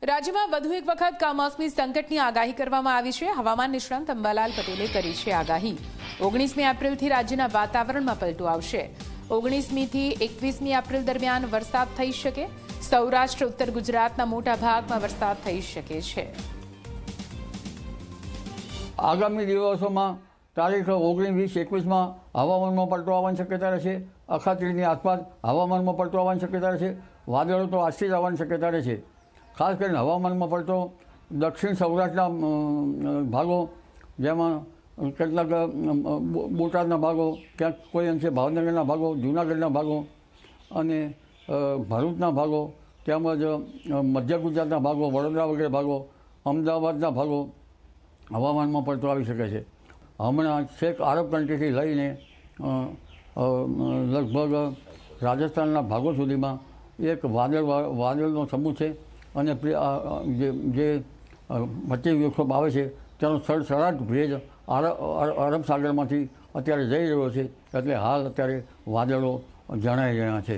રાજ્યમાં વધુ એક વખત કમોસમી સંકટની આગાહી કરવામાં આવી છે। હવામાન નિષ્ણાંત અંબાલાલ પટેલે કરી છે આગાહી। 19મી એપ્રિલથી રાજ્યના વાતાવરણમાં પલટો આવશે। 19મી થી 21મી એપ્રિલ દરમિયાન વરસાદ થઈ શકે। સૌરાષ્ટ્ર ઉત્તર ગુજરાતના મોટા ભાગમાં વરસાદ થઈ શકે છે। આગામી દિવસોમાં તારીખ 19, 20, 21માં હવામાનમાં પલટો આવવાની શક્યતા રહેશે। અખાત્રીજની આસપાસ હવામાનમાં પલટો આવવાની શક્યતા રહેશે। વાદળો તો આજથી જ આવવાની શક્યતા રહેશે। ખાસ કરીને હવામાનમાં પલટો દક્ષિણ સૌરાષ્ટ્રના ભાગો, જેમાં કેટલાક બોટાદના ભાગો, ક્યાંક કોઈ અંશે ભાવનગરના ભાગો, જૂનાગઢના ભાગો અને ભરૂચના ભાગો, તેમજ મધ્ય ગુજરાતના ભાગો, વડોદરા વગેરે ભાગો, અમદાવાદના ભાગો હવામાનમાં પલટો આવી શકે છે। હમણાં છેક આરબ કન્ટ્રીથી લઈને લગભગ રાજસ્થાનના ભાગો સુધીમાં એક વાદળનો સમૂહ છે અને જે પશ્ચિમ વિક્ષોભ આવે છે તેનો સડસડાટ ભેજ અરબ સાગરમાંથી અત્યારે જઈ રહ્યો છે, એટલે હાલ અત્યારે વાદળો જણાઈ રહ્યા છે।